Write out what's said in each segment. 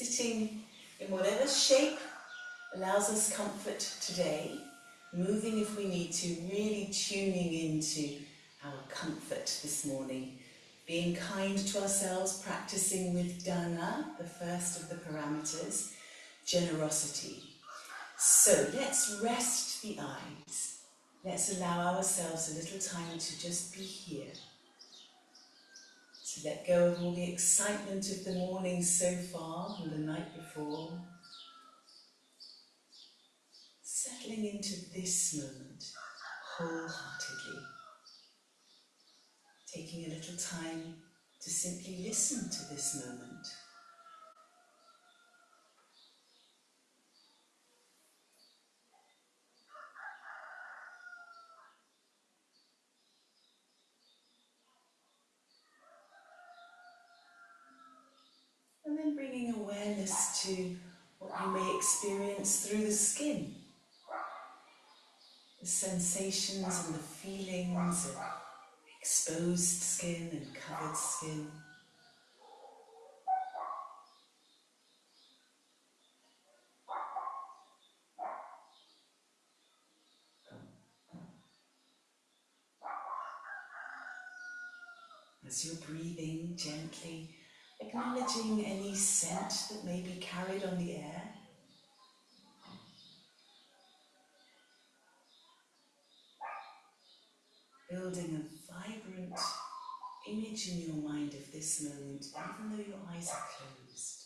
Sitting in whatever shape allows us comfort today, moving if we need to, really tuning into our comfort this morning, being kind to ourselves, practicing with dana, the first of the parameters, generosity. So let's rest the eyes. Let's allow ourselves a little time to just be here. To let go of all the excitement of the morning so far and the night before. Settling into this moment wholeheartedly. Taking a little time to simply listen to this moment. And then bringing awareness to what you may experience through the skin. The sensations and the feelings of exposed skin and covered skin. As you're breathing gently, acknowledging any scent that may be carried on the air. Building a vibrant image in your mind of this moment, even though your eyes are closed.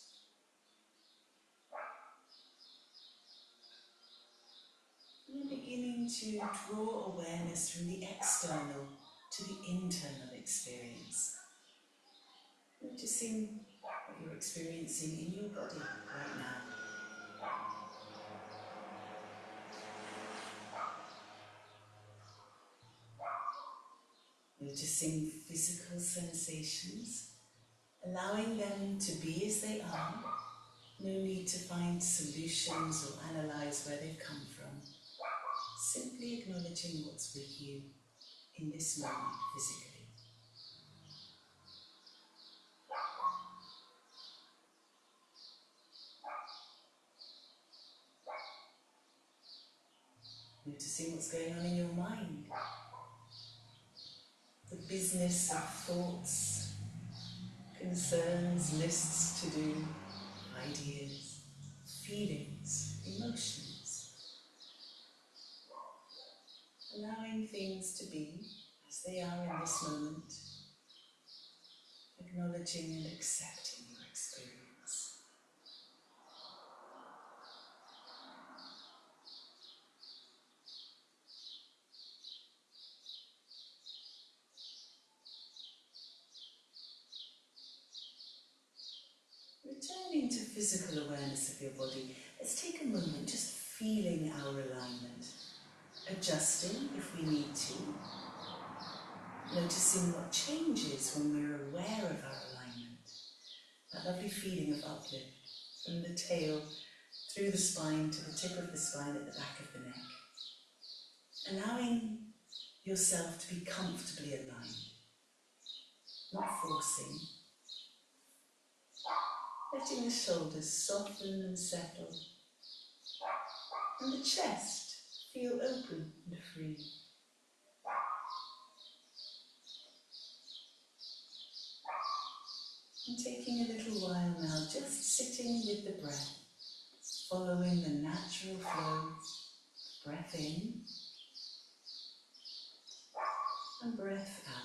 And then beginning to draw awareness from the external to the internal experience. Noticing what you're experiencing in your body right now. Noticing physical sensations, allowing them to be as they are. No need to find solutions or analyze where they've come from. Simply acknowledging what's with you in this moment physically. Noticing what's going on in your mind. The business of thoughts, concerns, lists to do, ideas, feelings, emotions. Allowing things to be as they are in this moment. Acknowledging and accepting your experience. Returning to physical awareness of your body, let's take a moment just feeling our alignment, adjusting if we need to, noticing what changes when we're aware of our alignment, that lovely feeling of uplift from the tail through the spine to the tip of the spine at the back of the neck, allowing yourself to be comfortably aligned, not forcing. Letting the shoulders soften and settle, and the chest feel open and free. And taking a little while now, just sitting with the breath, following the natural flow, breath in and breath out.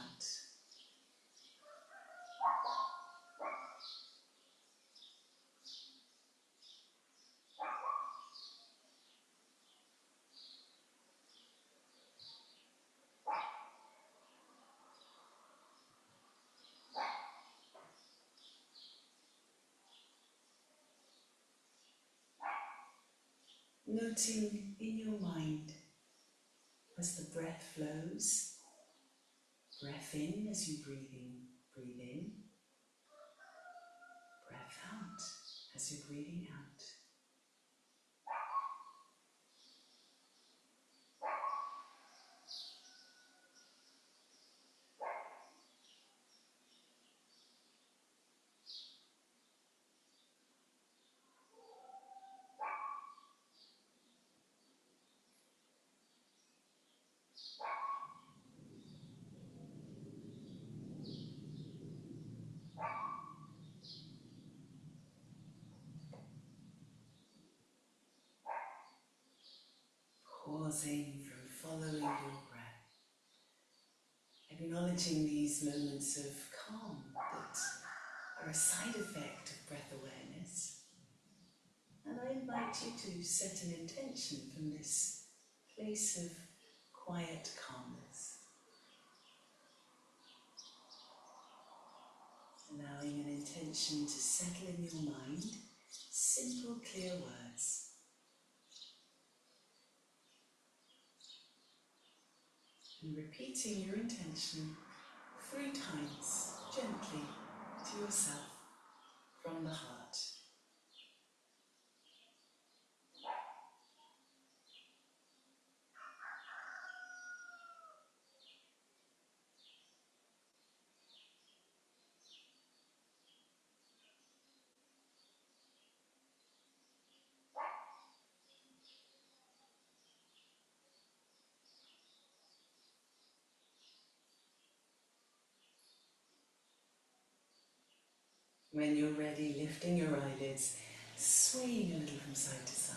Noting in your mind as the breath flows, breath in as you breathe in, breath out as you're breathing out. pausing, from following your breath, acknowledging these moments of calm that are a side effect of breath awareness. And I invite you to set an intention from this place of quiet calmness, allowing an intention to settle in your mind, simple, clear words. And repeating your intention 3 times, gently, to yourself, from the heart. When you're ready, lifting your eyelids, swaying a little from side to side.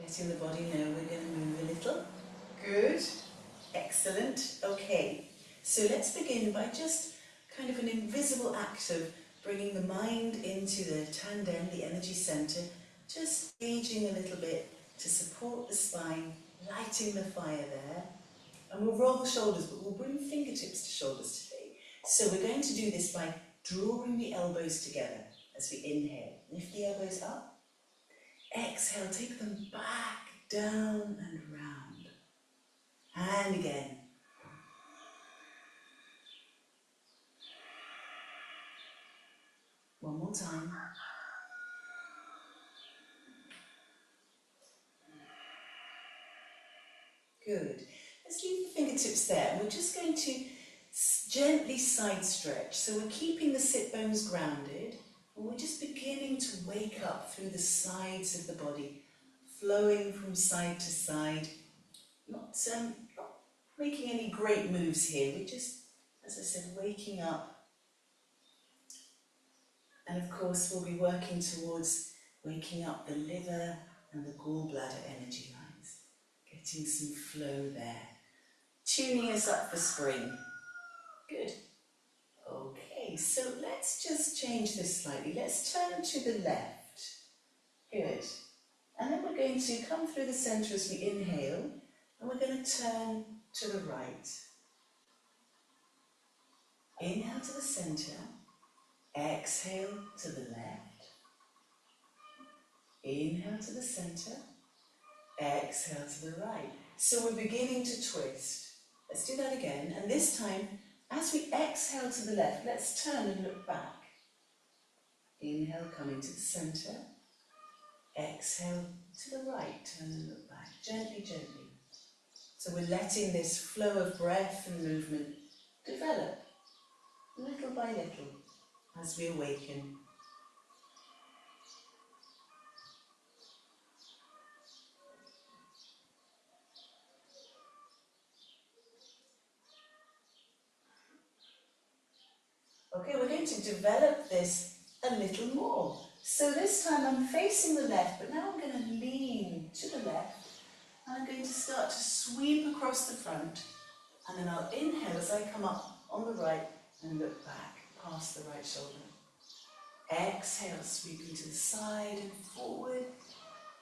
Letting the body know we're going to move a little. Good. Excellent. Okay. So let's begin by just kind of an invisible act of bringing the mind into the tandem, the energy center, just engaging a little bit to support the spine, lighting the fire there. And we'll roll the shoulders, but we'll bring fingertips to shoulders today. So we're going to do this by drawing the elbows together as we inhale. Lift the elbows up. Exhale, take them back, down and round. And again. One more time. Good. Let's leave the fingertips there. We're just going to gently side stretch. So we're keeping the sit bones grounded. And we're just beginning to wake up through the sides of the body, flowing from side to side. Not making any great moves here. We're just, as I said, waking up. And of course, we'll be working towards waking up the liver and the gallbladder energy lines. Getting some flow there. Tuning us up for spring. Good. Okay, so let's just change this slightly. Let's turn to the left. Good. And then we're going to come through the center as we inhale, and we're going to turn to the right. Inhale to the center. Exhale to the left. Inhale to the center. Exhale to the right. So we're beginning to twist. Let's do that again. And this time, as we exhale to the left, let's turn and look back. Inhale, coming to the center. Exhale to the right, turn and look back. Gently, gently. So we're letting this flow of breath and movement develop little by little as we awaken. Okay, we're going to develop this a little more. So this time I'm facing the left, but now I'm going to lean to the left, and I'm going to start to sweep across the front, and then I'll inhale as I come up on the right and look back past the right shoulder. Exhale, sweeping to the side and forward.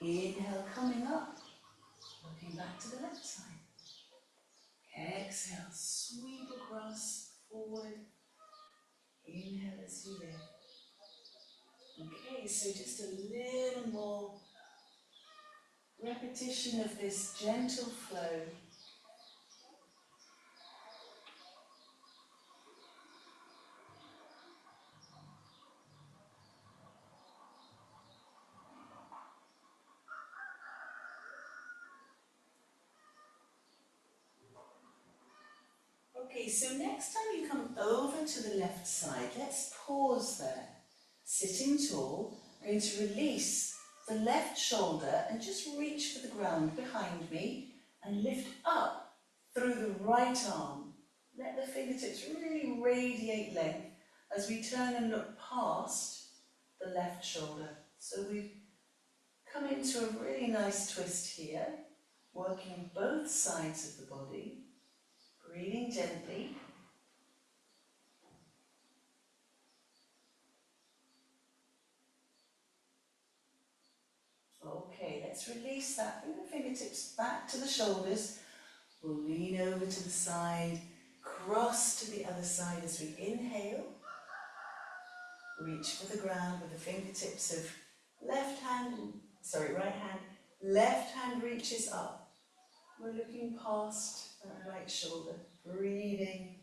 Inhale, coming up, looking back to the left side. Exhale, sweep across, forward. Inhale as you lift. Okay, so just a little more repetition of this gentle flow. Okay, so next time you come over to the left side, let's pause there. Sitting tall, I'm going to release the left shoulder and just reach for the ground behind me and lift up through the right arm. Let the fingertips really radiate length as we turn and look past the left shoulder. So we've come into a really nice twist here. working both sides of the body, breathing gently. Okay, let's release that. Bring the fingertips back to the shoulders. We'll lean over to the side, cross to the other side as we inhale. Reach for the ground with the fingertips of right hand. Left hand reaches up. We're looking past that right shoulder, breathing,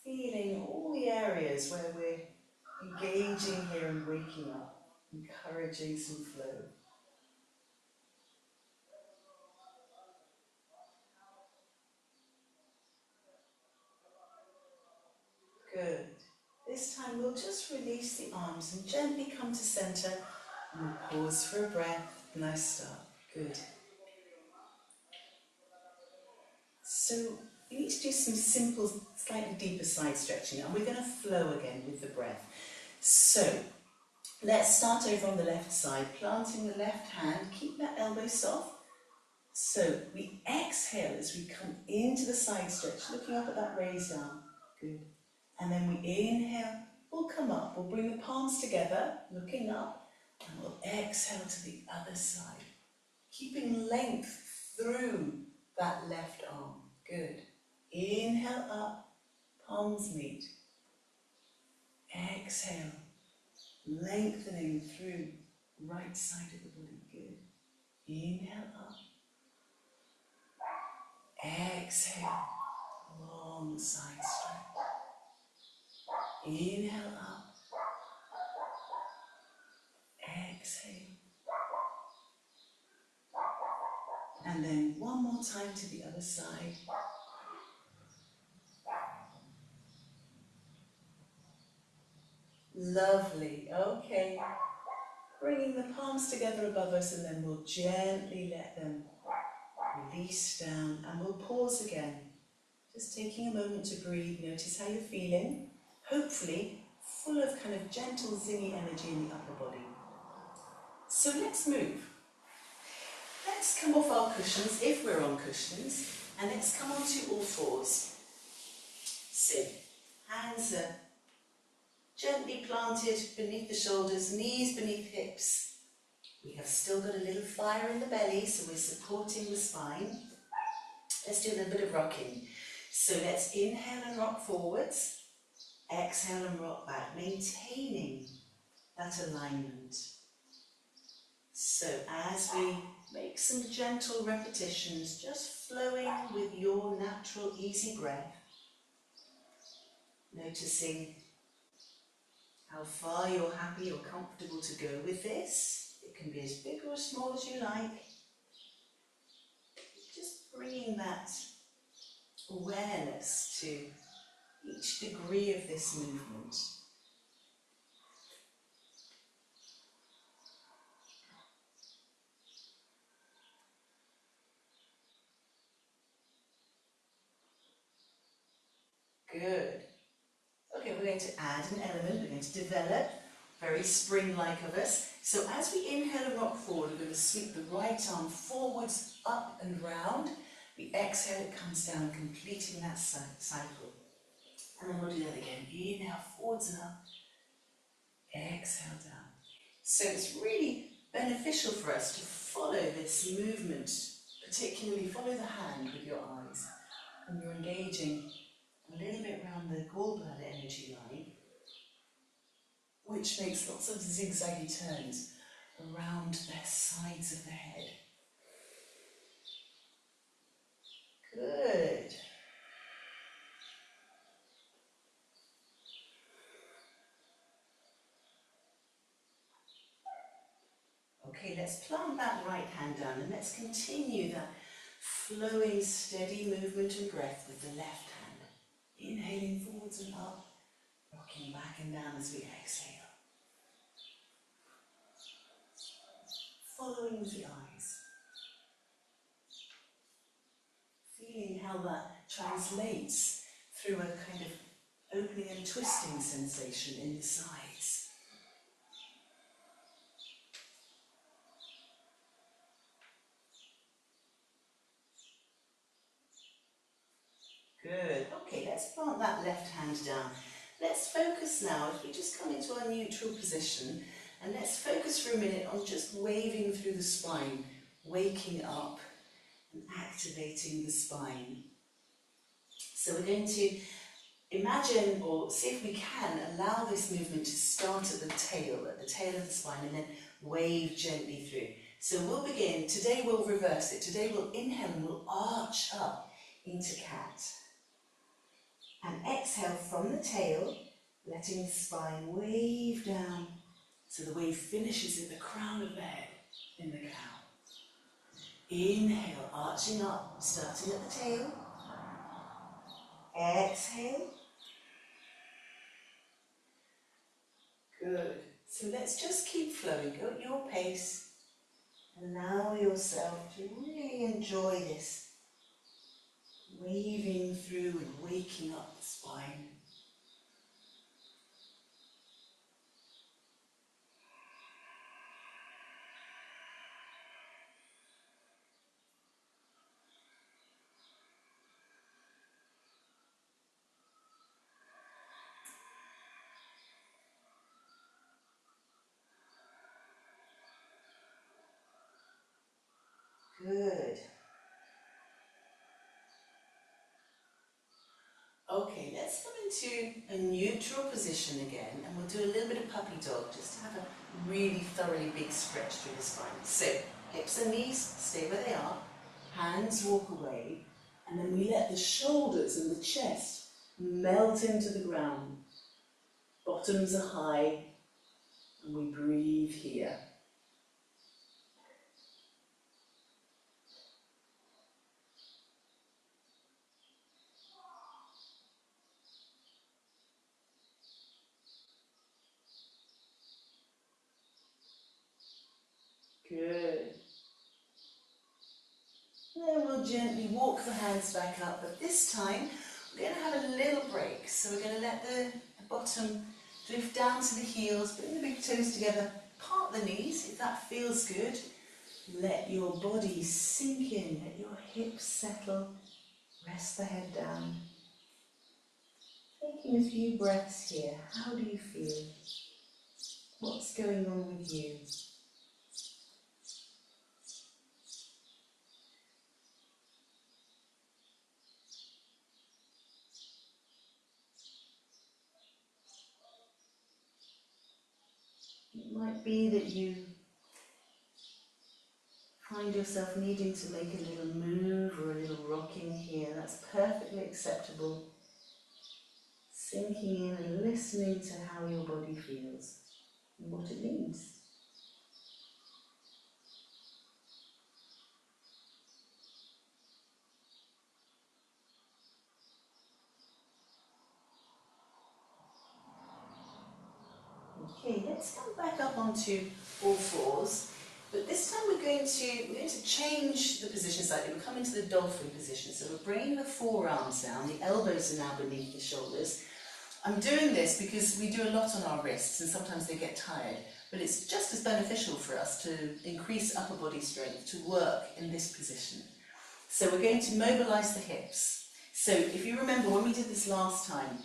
feeling all the areas where we're engaging here and waking up, encouraging some flow. Good. This time we'll just release the arms and gently come to center and we'll pause for a breath. Nice start. Good. So we need to do some simple, slightly deeper side stretching and we're going to flow again with the breath. So let's start over on the left side, planting the left hand, keep that elbow soft. So we exhale as we come into the side stretch, looking up at that raised arm. Good. And then we inhale, we'll come up, we'll bring the palms together, looking up, and we'll exhale to the other side, keeping length through that left arm. Good. Inhale up, palms meet. Exhale, lengthening through right side of the body. Good. Inhale up. Exhale, long side stretch. Inhale up. Exhale. And then one more time to the other side. Lovely. Okay. Bringing the palms together above us and then we'll gently let them release down and we'll pause again. Just taking a moment to breathe. Notice how you're feeling. Hopefully full of kind of gentle, zingy energy in the upper body. So let's move. Let's come off our cushions, if we're on cushions, and let's come onto all fours. So, hands are gently planted beneath the shoulders, knees beneath hips. We have still got a little fire in the belly, so we're supporting the spine. Let's do a little bit of rocking. So let's inhale and rock forwards, exhale and rock back, maintaining that alignment. So as we make some gentle repetitions, just flowing with your natural easy breath, noticing how far you're happy or comfortable to go with this. It can be as big or as small as you like. Just bringing that awareness to each degree of this movement. Good. Okay, we're going to add an element, we're going to develop, very spring-like of us. So as we inhale and rock forward, we're going to sweep the right arm forwards, up and round. We exhale, it comes down, completing that cycle. And then we'll do that again. Inhale, forwards and up. Exhale down. So it's really beneficial for us to follow this movement, particularly follow the hand with your eyes. And you're engaging a little bit around the gallbladder energy line, which makes lots of zigzaggy turns around the sides of the head. Good. Okay, let's plant that right hand down and let's continue that flowing, steady movement and breath with the left hand. Inhaling forwards and up, rocking back and down as we exhale. Following with the eyes. Feeling how that translates through a kind of opening and twisting sensation in the sides. let's plant that left hand down. Let's focus now, if we just come into our neutral position, and let's focus for a minute on just waving through the spine, waking up and activating the spine. So we're going to imagine, or see if we can, allow this movement to start at the tail of the spine, and then wave gently through. So we'll begin, today we'll reverse it. Today we'll inhale and we'll arch up into cat. And exhale from the tail, letting the spine wave down. So the wave finishes at the crown of the head, in the cow. Inhale, arching up, starting at the tail. Exhale. Good. So let's just keep flowing. Go at your pace. Allow yourself to really enjoy this. Waving through and waking up the spine. Good. Okay, let's come into a neutral position again, and we'll do a little bit of puppy dog just to have a really thoroughly big stretch through the spine. So, hips and knees stay where they are, hands walk away, and then we let the shoulders and the chest melt into the ground. Bottoms are high, and we breathe here. Good. Then we'll gently walk the hands back up, but this time we're going to have a little break. So we're going to let the bottom drift down to the heels, bring the big toes together, part the knees if that feels good. Let your body sink in, let your hips settle, rest the head down. Taking a few breaths here, how do you feel? What's going on with you? It might be that you find yourself needing to make a little move or a little rocking here. That's perfectly acceptable. Sinking in and listening to how your body feels and what it needs. Okay, let's come back up onto all fours. But this time we're going to change the position slightly. We'll come into the dolphin position. So we're bringing the forearms down. The elbows are now beneath the shoulders. I'm doing this because we do a lot on our wrists and sometimes they get tired. But it's just as beneficial for us to increase upper body strength, to work in this position. So we're going to mobilize the hips. So if you remember when we did this last time,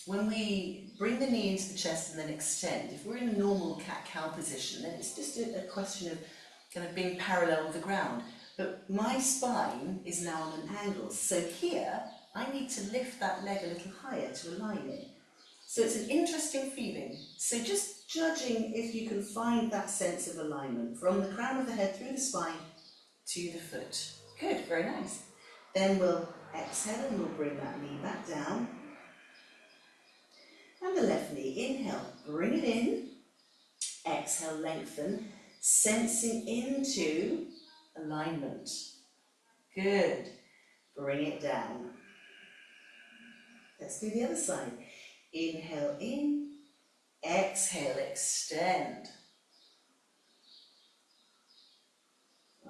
when we bring the knee into the chest and then extend, if we're in a normal cat-cow position, then it's just a question of kind of being parallel with the ground. But my spine is now on an angle, so here I need to lift that leg a little higher to align it. So it's an interesting feeling. So just judging if you can find that sense of alignment from the crown of the head through the spine to the foot. Good, very nice. Then we'll exhale and we'll bring that knee back down. And the left knee, inhale, bring it in. Exhale, lengthen, sensing into alignment. Good. Bring it down. Let's do the other side. Inhale in, exhale, extend.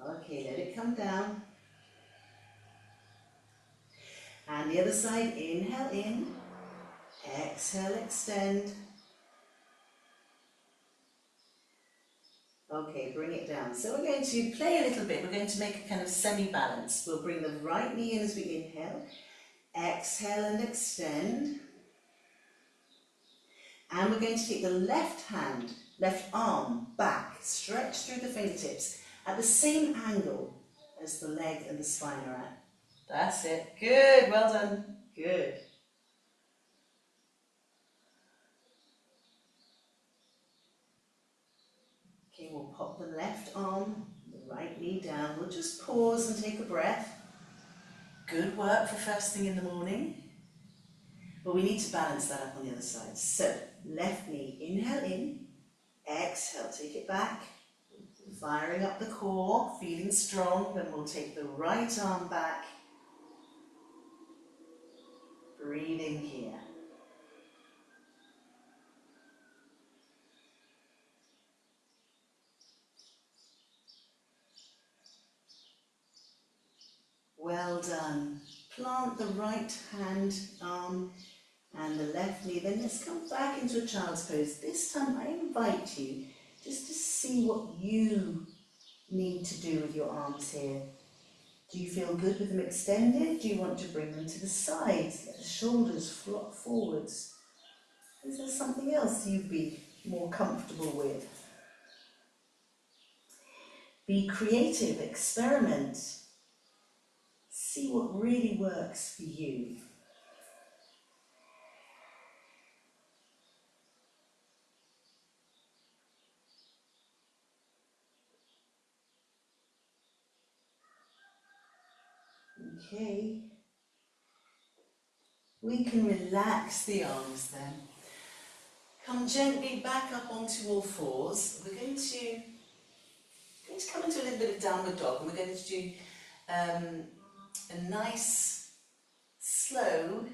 Okay, let it come down. And the other side, inhale in, exhale, extend. Okay, bring it down. So we're going to play a little bit. We're going to make a kind of semi-balance. We'll bring the right knee in as we inhale. Exhale and extend. And we're going to take the left hand, left arm back, stretch through the fingertips at the same angle as the leg and the spine are at. That's it. Good. Well done. Good. Okay, we'll pop the left arm, the right knee down. We'll just pause and take a breath. Good work for first thing in the morning. But we need to balance that up on the other side. So, left knee, inhale in, exhale, take it back. Firing up the core, feeling strong. Then we'll take the right arm back. Breathing here. Well done. Plant the right hand, arm, and the left knee. Then let's come back into a child's pose. This time I invite you just to see what you need to do with your arms here. Do you feel good with them extended? Do you want to bring them to the sides? Let the shoulders flop forwards. Is there something else you'd be more comfortable with? Be creative, experiment. See what really works for you. Okay. We can relax the arms then. Come gently back up onto all fours. We're going to come into a little bit of downward dog, and we're going to do a nice, slow,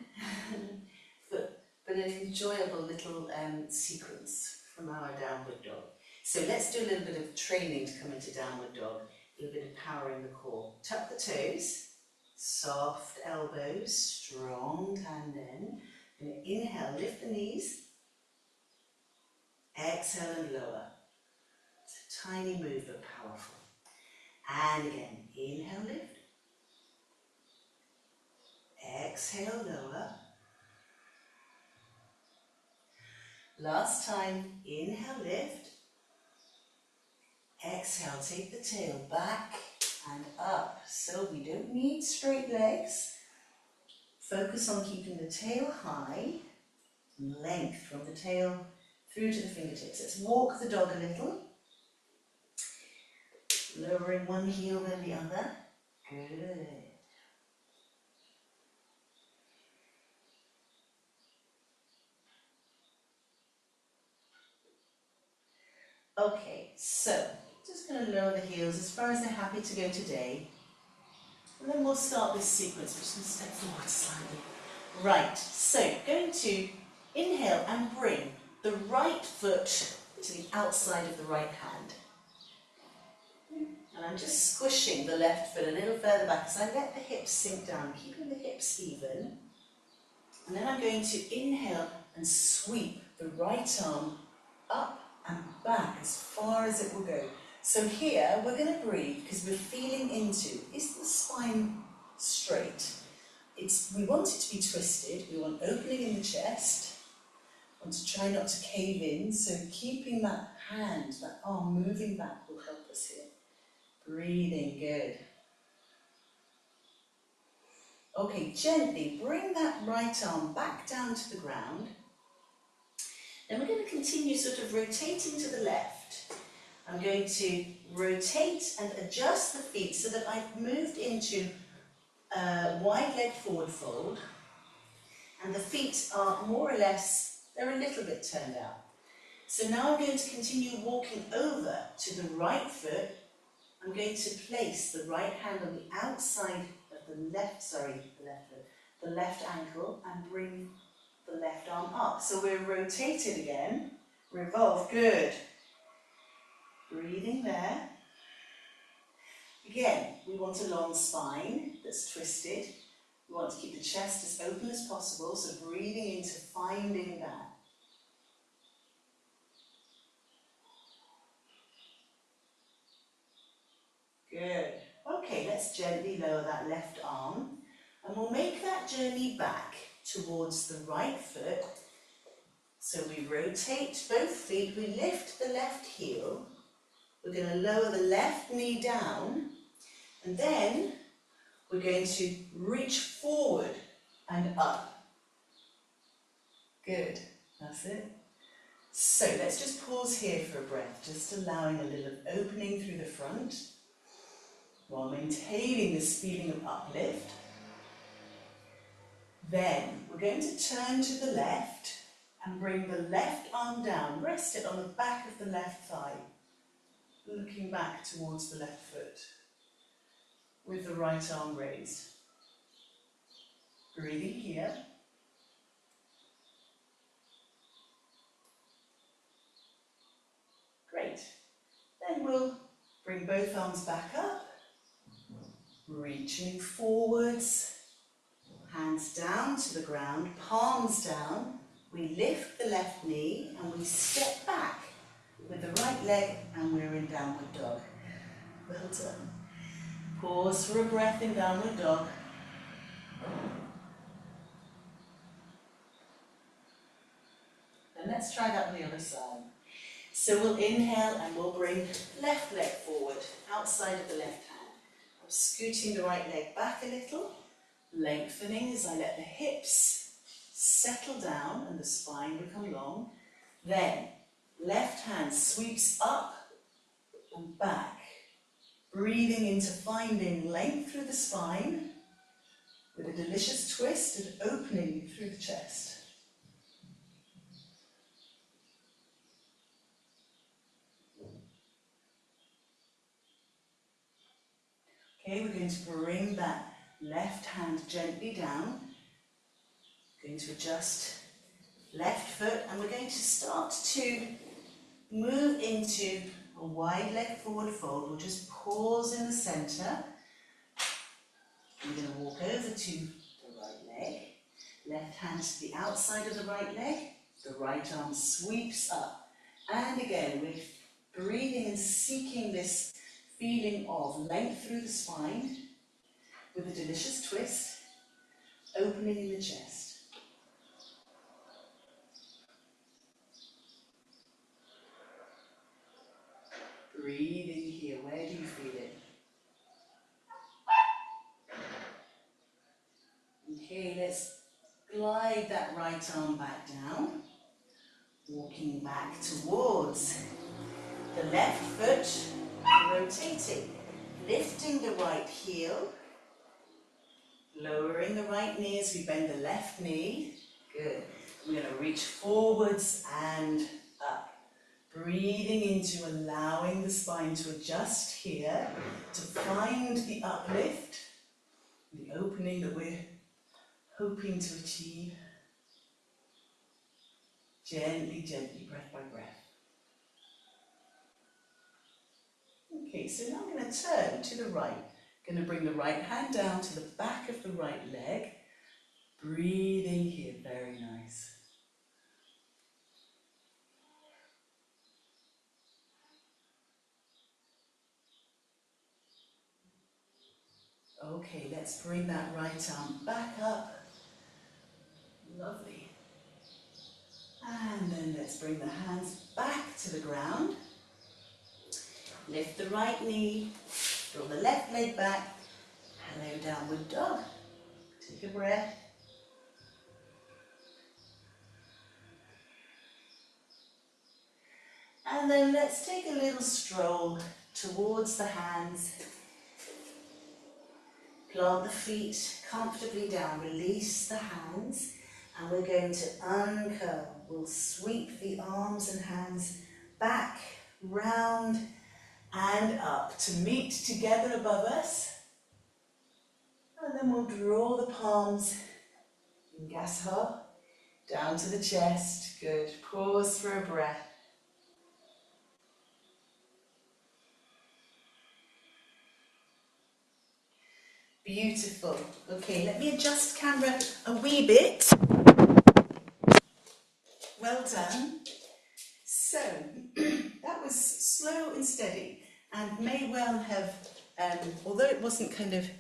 but an enjoyable little sequence from our downward dog. So let's do a little bit of training to come into downward dog, a little bit of powering the core. Tuck the toes, soft elbows, strong hand in. And inhale, lift the knees. Exhale and lower. It's a tiny move but powerful. And again, inhale, lift. Exhale, lower. Last time, inhale, lift. Exhale, take the tail back and up. So we don't need straight legs. Focus on keeping the tail high, and length from the tail through to the fingertips. Let's walk the dog a little. Lowering one heel then the other. Good. Okay, so just going to lower the heels as far as they're happy to go today. And then we'll start this sequence. We're just going to step forward slightly. Right, so going to inhale and bring the right foot to the outside of the right hand. And I'm just squishing the left foot a little further back as I let the hips sink down, keeping the hips even. And then I'm going to inhale and sweep the right arm up and back as far as it will go. So here we're going to breathe because we're feeling into, is the spine straight? We want it to be twisted, we want opening in the chest, we want to try not to cave in, so keeping that hand, that arm moving back will help us here. Breathing, good. Okay, gently bring that right arm back down to the ground. Then we're going to continue sort of rotating to the left. I'm going to rotate and adjust the feet so that I've moved into a wide leg forward fold. And the feet are more or less, they're a little bit turned out. So now I'm going to continue walking over to the right foot. I'm going to place the right hand on the outside of the left ankle and bring the left arm up. So we're rotated again, revolve, good. Breathing there. Again, we want a long spine that's twisted. We want to keep the chest as open as possible, so breathing into finding that. Good. Okay, let's gently lower that left arm. And we'll make that journey back towards the right foot. So we rotate both feet, we lift the left heel, we're going to lower the left knee down, and then we're going to reach forward and up. Good, that's it. So let's just pause here for a breath, just allowing a little opening through the front, while maintaining this feeling of uplift. Then we're going to turn to the left and bring the left arm down, rest it on the back of the left thigh, looking back towards the left foot, with the right arm raised. Breathing here. Great. Then we'll bring both arms back up, reaching forwards, hands down to the ground, palms down. We lift the left knee and we step back with the right leg, and we're in downward dog. Well done. Pause for a breath in downward dog. And let's try that on the other side. So we'll inhale and we'll bring left leg forward, outside of the left hand. I'm scooting the right leg back a little, lengthening as I let the hips settle down and the spine become long. Then left hand sweeps up and back, breathing into finding length through the spine with a delicious twist and opening through the chest. Okay, we're going to bring that left hand gently down. Going to adjust left foot, and we're going to start to move into a wide leg forward fold. We'll just pause in the centre. We're going to walk over to the right leg. Left hand to the outside of the right leg. The right arm sweeps up. And again, we're breathing and seeking this feeling of length through the spine with a delicious twist, opening in the chest. Breathing here, where do you feel it? Okay, let's glide that right arm back down, walking back towards the left foot, rotating, lifting the right heel, lowering the right knee as we bend the left knee. Good. We're going to reach forwards and up. Breathing into allowing the spine to adjust here, to find the uplift, the opening that we're hoping to achieve. Gently, gently, breath by breath. Okay, so now I'm going to turn to the right. Going to bring the right hand down to the back of the right leg. Breathing here, very nice. Okay, let's bring that right arm back up. Lovely. And then let's bring the hands back to the ground. Lift the right knee, draw the left leg back. Hello, downward dog. Take a breath. And then let's take a little stroll towards the hands. Plant the feet comfortably down, release the hands, and we're going to uncurl. We'll sweep the arms and hands back, round and up to meet together above us. And then we'll draw the palms in Gasha down to the chest. Good. Pause for a breath. Beautiful. Okay, let me adjust camera a wee bit. Well done. So, that was slow and steady, and may well have, although it wasn't kind of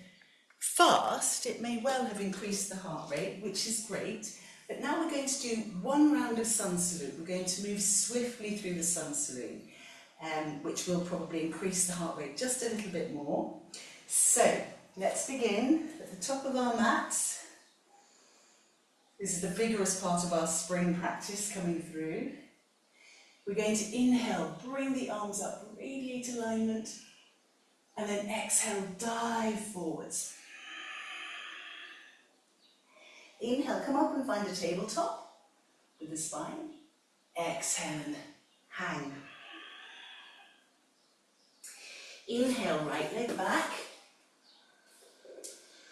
fast, it may well have increased the heart rate, which is great. But now we're going to do one round of sun salute. We're going to move swiftly through the sun salute, which will probably increase the heart rate just a little bit more. So let's begin at the top of our mats. This is the vigorous part of our spring practice coming through. We're going to inhale, bring the arms up, radiate alignment, and then exhale, dive forwards. Inhale, come up and find a tabletop with the spine. Exhale and hang. Inhale, right leg back.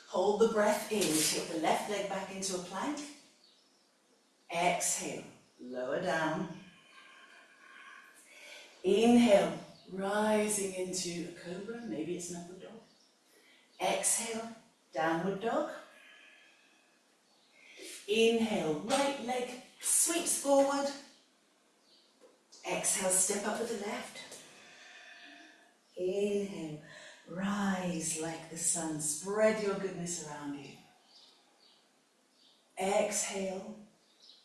Hold the breath in, take the left leg back into a plank. Exhale, lower down. Inhale, rising into a cobra, maybe it's an upward dog. Exhale, downward dog. Inhale, right leg sweeps forward. Exhale, step up with the left. Inhale, rise like the sun, spread your goodness around you. Exhale,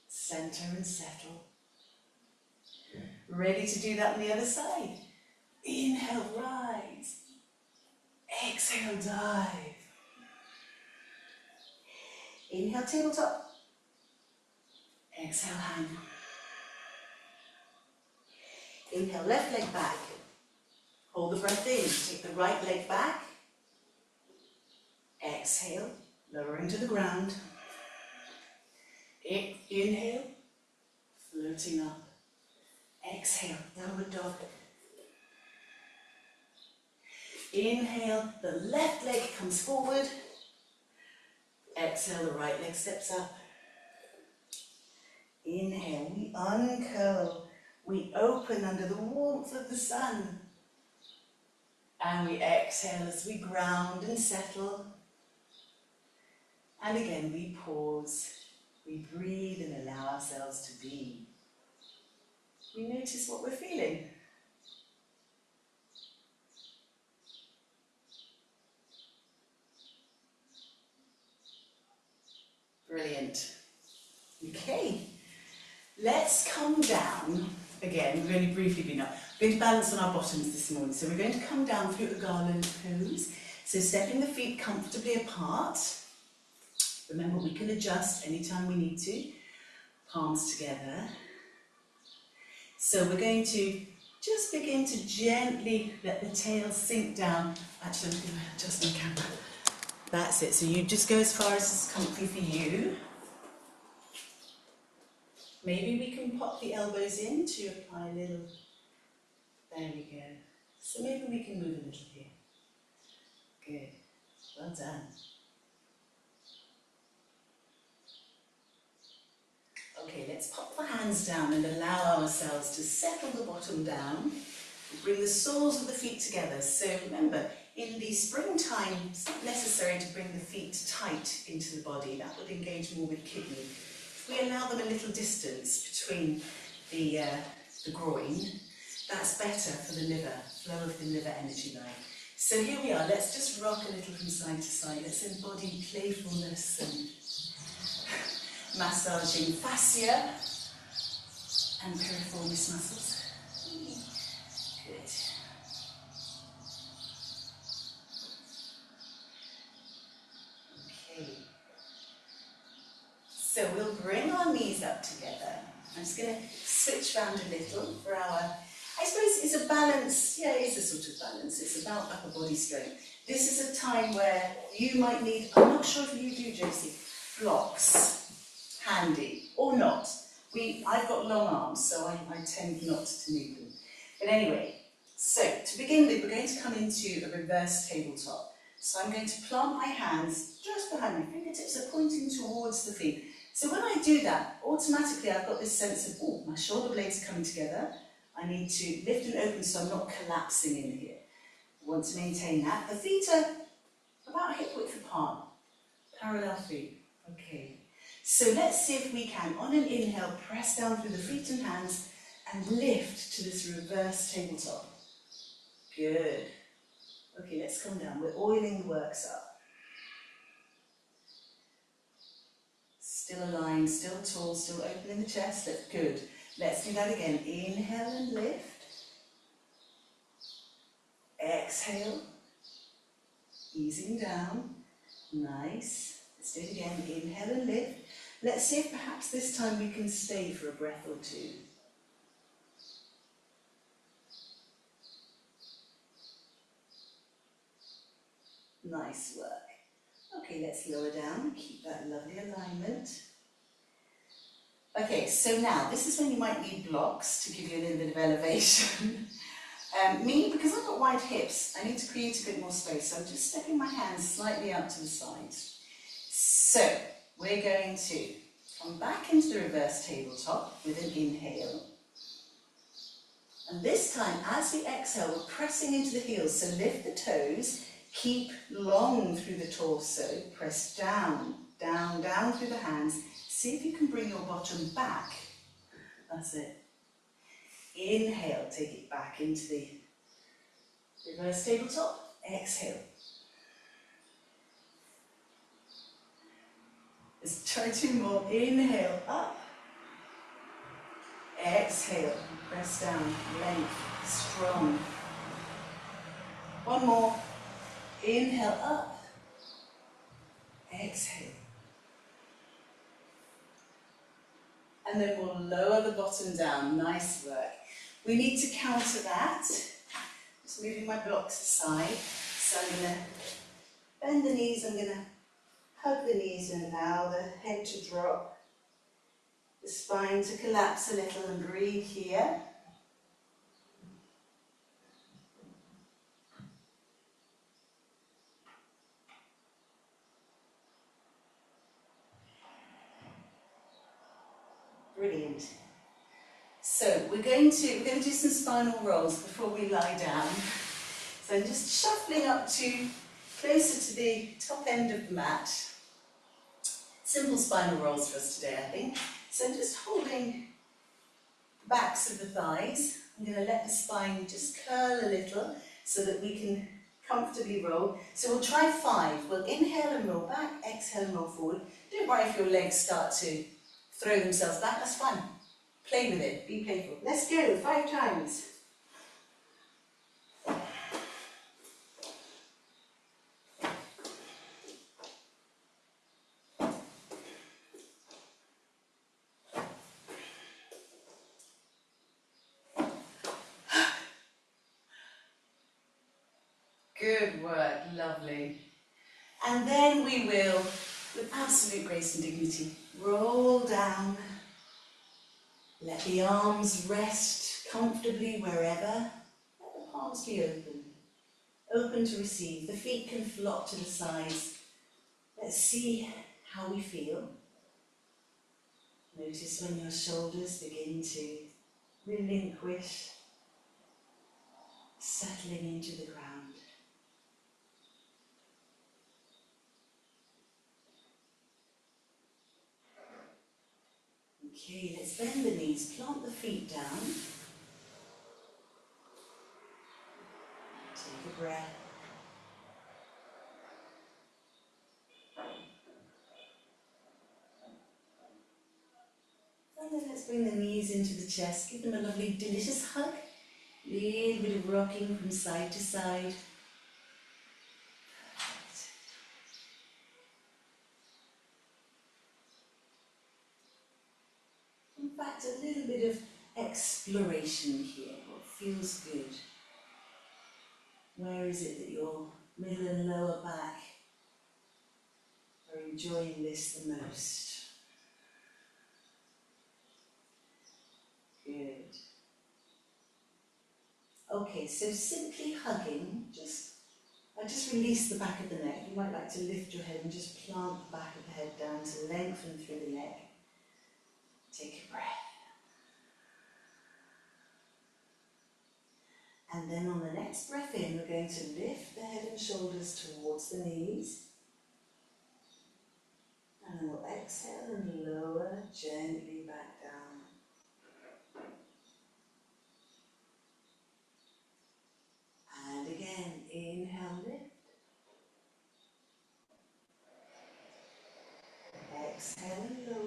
center and settle. Ready to do that on the other side. Inhale, rise. Exhale, dive. Inhale, tabletop. Exhale, hang. Inhale, left leg back. Hold the breath in. Take the right leg back. Exhale, lowering to the ground. Inhale, floating up. Exhale, downward dog. Inhale, the left leg comes forward. Exhale, the right leg steps up. Inhale, we uncurl. We open under the warmth of the sun. And we exhale as we ground and settle. And again, we pause. We breathe and allow ourselves to be. We notice what we're feeling. Brilliant. Okay, let's come down. Again, we've only briefly been up. We're going to balance on our bottoms this morning. So we're going to come down through a garland pose. So stepping the feet comfortably apart. Remember, we can adjust anytime we need to. Palms together. So we're going to just begin to gently let the tail sink down. Actually, I'm going to adjust my camera. That's it. So you just go as far as is comfy for you. Maybe we can pop the elbows in to apply a little. There we go. So maybe we can move a little here. Good. Well done. Okay, let's pop the hands down and allow ourselves to settle the bottom down. Bring the soles of the feet together. So remember, in the springtime, it's not necessary to bring the feet tight into the body. That would engage more with kidney. If we allow them a little distance between the groin, that's better for the liver, flow of the liver energy line. So here we are, let's just rock a little from side to side. Let's embody playfulness and massaging fascia and piriformis muscles. Good. Okay. So we'll bring our knees up together. I'm just going to switch round a little for our, I suppose it's a balance, yeah, it is a sort of balance. It's about upper body strength. This is a time where you might need, I'm not sure if you do, Josie, blocks handy or not. I've got long arms, so I tend not to need them. But anyway, so to begin with, we're going to come into a reverse tabletop. So I'm going to plant my hands just behind me. Fingertips are pointing towards the feet. So when I do that, automatically I've got this sense of, oh, my shoulder blades are coming together. I need to lift and open so I'm not collapsing in here. I want to maintain that. The feet are about hip width apart. Parallel feet. Okay. So let's see if we can, on an inhale, press down through the feet and hands and lift to this reverse tabletop. Good. Okay, let's come down. We're oiling the works up. Still aligned, still tall, still open in the chest. That's good. Let's do that again. Inhale and lift. Exhale. Easing down. Nice. Let's do it again. Inhale and lift. Let's see if perhaps this time we can stay for a breath or two. Nice work. Okay, let's lower down. Keep that lovely alignment. Okay, so now this is when you might need blocks to give you a little bit of elevation. Me, because I've got wide hips, I need to create a bit more space, so I'm just stepping my hands slightly out to the sides. So, we're going to come back into the reverse tabletop with an inhale. And this time, as we exhale, we're pressing into the heels, so lift the toes, keep long through the torso, press down, down, down through the hands. See if you can bring your bottom back. That's it. Inhale, take it back into the reverse tabletop. Exhale. Let's try two more. Inhale, up. Exhale, press down, length, strong. One more. Inhale, up. Exhale. And then we'll lower the bottom down. Nice work. We need to counter that. Just moving my blocks aside. So I'm going to bend the knees. I'm going to hug the knees and allow the head to drop. The spine to collapse a little and breathe here. Brilliant. So we're going to do some spinal rolls before we lie down. So I'm just shuffling up to closer to the top end of the mat. Simple spinal rolls for us today, I think. So I'm just holding the backs of the thighs. I'm going to let the spine just curl a little so that we can comfortably roll. So we'll try 5. We'll inhale and roll back, exhale and roll forward. Don't worry if your legs start to throw themselves back, that's fine. Play with it, be playful. Let's go, 5 times. Good work, lovely. And then we will, with absolute grace and dignity, roll down. Let the arms rest comfortably wherever. Let the palms be open. Open to receive. The feet can flop to the sides. Let's see how we feel. Notice when your shoulders begin to relinquish, settling into the ground. Okay, let's bend the knees, plant the feet down. Take a breath. And then let's bring the knees into the chest, give them a lovely, delicious hug. A little bit of rocking from side to side. Perfect. In fact, a little bit of exploration here. What feels good? Where is it that your middle and lower back are enjoying this the most? Good. Okay, so simply hugging, I just release the back of the neck. You might like to lift your head and just plant the back of the head down to lengthen through the neck. Take a breath. And then on the next breath in, we're going to lift the head and shoulders towards the knees. And then we'll exhale and lower gently back down. And again, inhale, lift. Exhale and lower.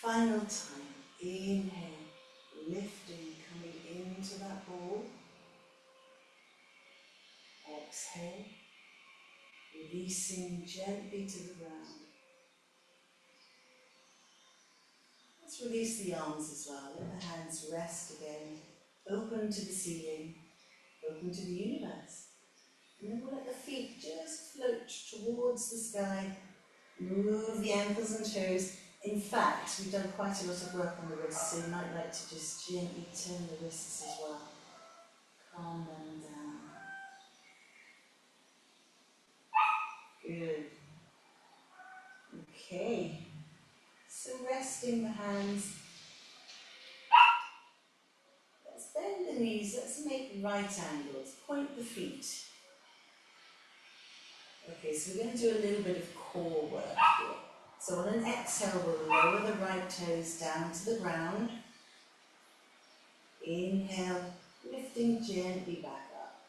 Final time. Inhale, lifting, coming into that ball. Exhale, releasing gently to the ground. Let's release the arms as well. Let the hands rest again. Open to the ceiling, open to the universe. And then we'll let the feet just float towards the sky. Move the ankles and toes. In fact, we've done quite a lot of work on the wrists, so you might like to just gently turn the wrists as well. Calm them down. Good. Okay. So resting the hands. Let's bend the knees. Let's make right angles. Point the feet. Okay, so we're going to do a little bit of core work here. So on an exhale, we'll lower the right toes down to the ground. Inhale, lifting gently back up.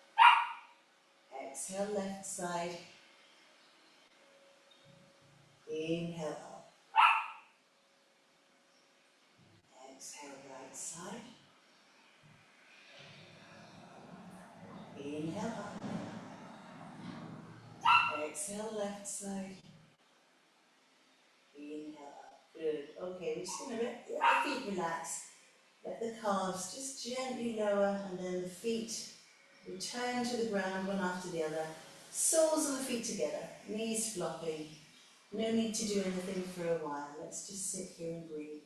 Exhale, left side. Inhale up. Exhale, right side. Inhale up. Exhale, left side. Inhale up. Good. Okay, we're just going to let the feet relax. Let the calves just gently lower, and then the feet return to the ground one after the other. Soles of the feet together, knees flopping. No need to do anything for a while. Let's just sit here and breathe.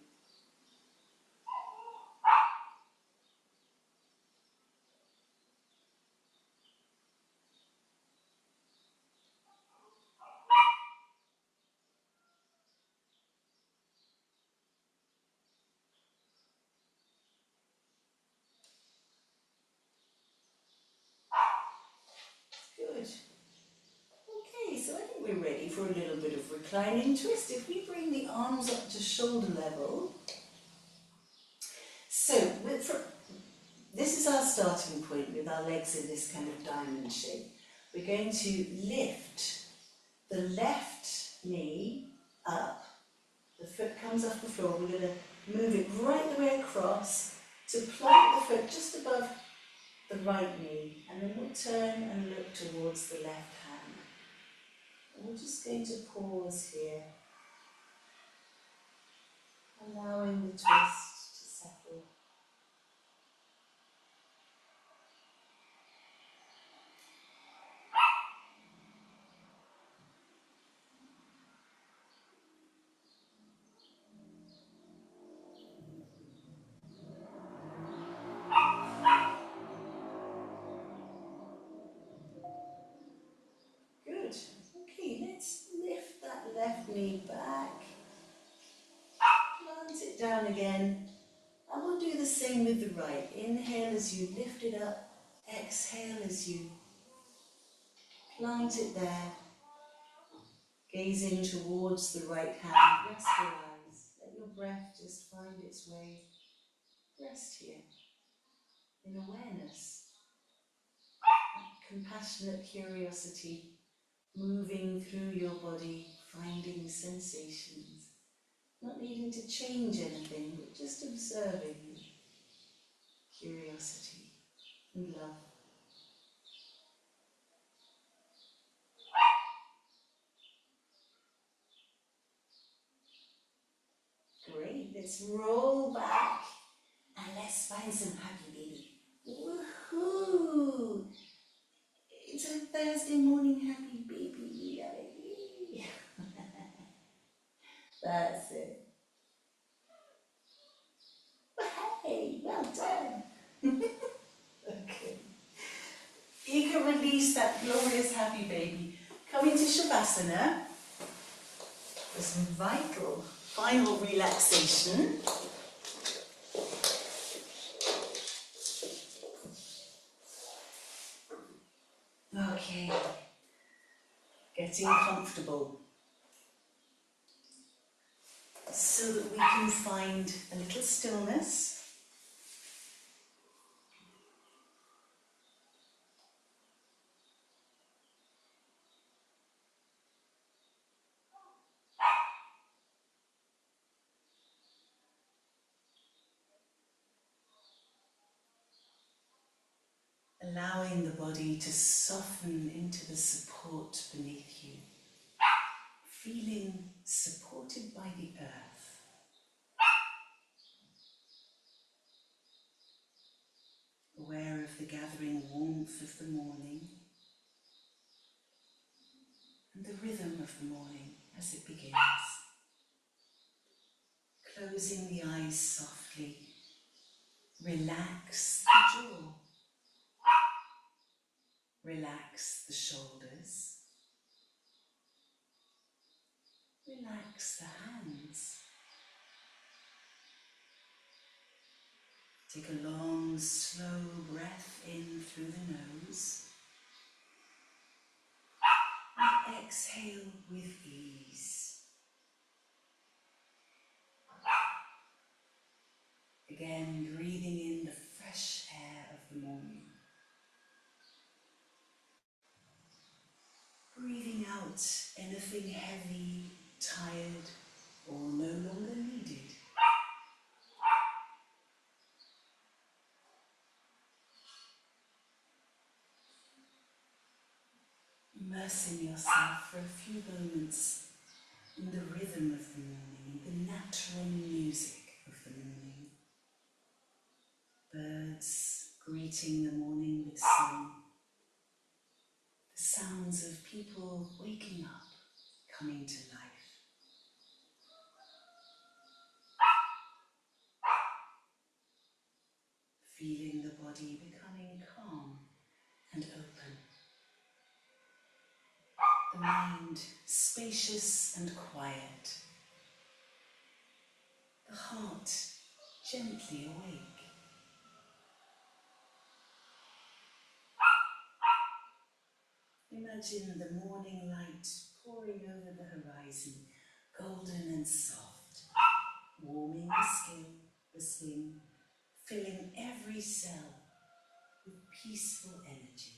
Good. Okay, so I think we're ready for a little bit of reclining twist. If we bring the arms up to shoulder level. So, this is our starting point with our legs in this kind of diamond shape. We're going to lift the left knee up. The foot comes off the floor. We're going to move it right the way across to plant the foot just above the right knee, and then we'll turn and look towards the left hand. And we're just going to pause here, allowing the twist to settle. Good. Okay, let's lift that left knee back, plant it down again, and we'll do the same with the right. Inhale as you lift it up, exhale as you plant it there, gazing towards the right hand. Rest your eyes, let your breath just find its way. Rest here in awareness, compassionate curiosity, moving through your body, finding sensations, not needing to change anything, but just observing curiosity and love. Great, let's roll back and let's find some happy baby. Woohoo! It's a Thursday morning happy baby. Yay. That's it. Hey, well done. Okay. You can release that glorious happy baby. Come into Shavasana for some vital final relaxation. Okay. Getting comfortable so that we can find a little stillness. allowing the body to soften into the support beneath you, feeling supported by the earth. Aware of the gathering warmth of the morning and the rhythm of the morning as it begins. Closing the eyes softly, relax the jaw, relax the shoulders, relax the hands. Take a long, slow breath in through the nose and exhale with ease. Again, breathing in the fresh air of the morning. Breathing out anything heavy, tired, or no longer needed. Immersing yourself for a few moments in the rhythm of the morning, the natural music of the morning. Birds greeting the morning with song. The sounds of people waking up, coming to life. Feeling the body becoming calm and open. The mind spacious and quiet. The heart gently awake. Imagine the morning light pouring over the horizon, golden and soft, warming the skin, filling every cell with peaceful energy.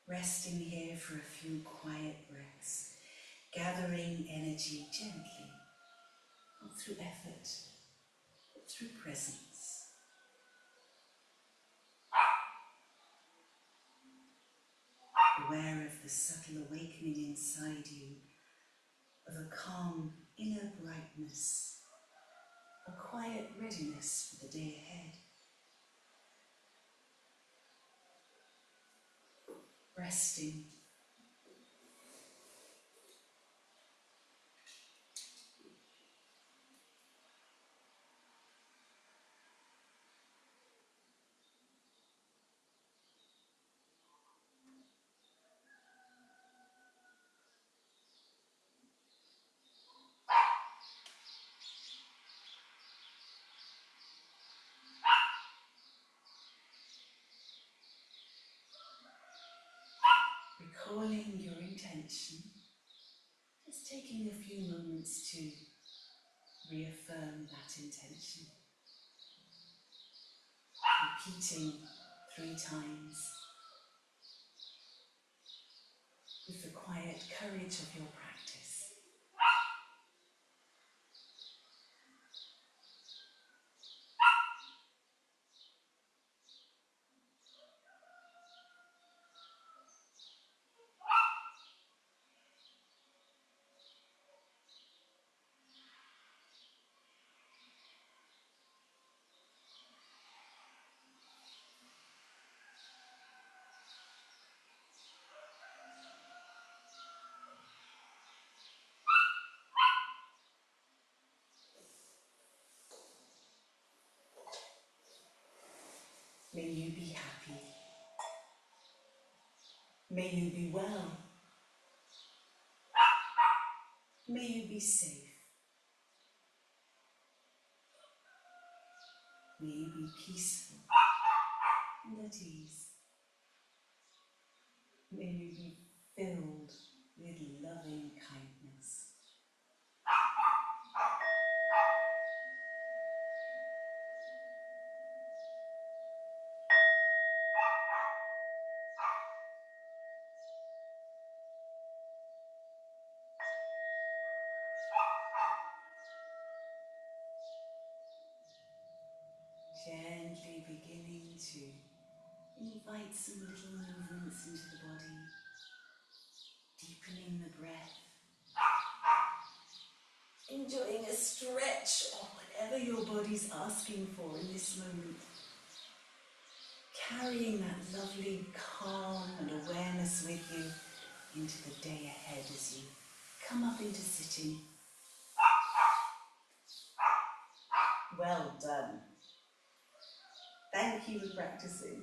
Resting here for a few quiet breaths, gathering energy gently, not through effort, but through presence. Aware of the subtle awakening inside you, of a calm inner brightness, a quiet readiness for the day ahead. Resting. Recalling your intention, just taking a few moments to reaffirm that intention. Repeating 3 times with the quiet courage of your practice. May you be happy. May you be well. May you be safe. May you be peaceful and at ease. May you be filled with loving kindness. beginning to invite some little movements into the body, deepening the breath, enjoying a stretch or whatever your body's asking for in this moment. Carrying that lovely calm and awareness with you into the day ahead as you come up into sitting. Well done. Thank you for practicing.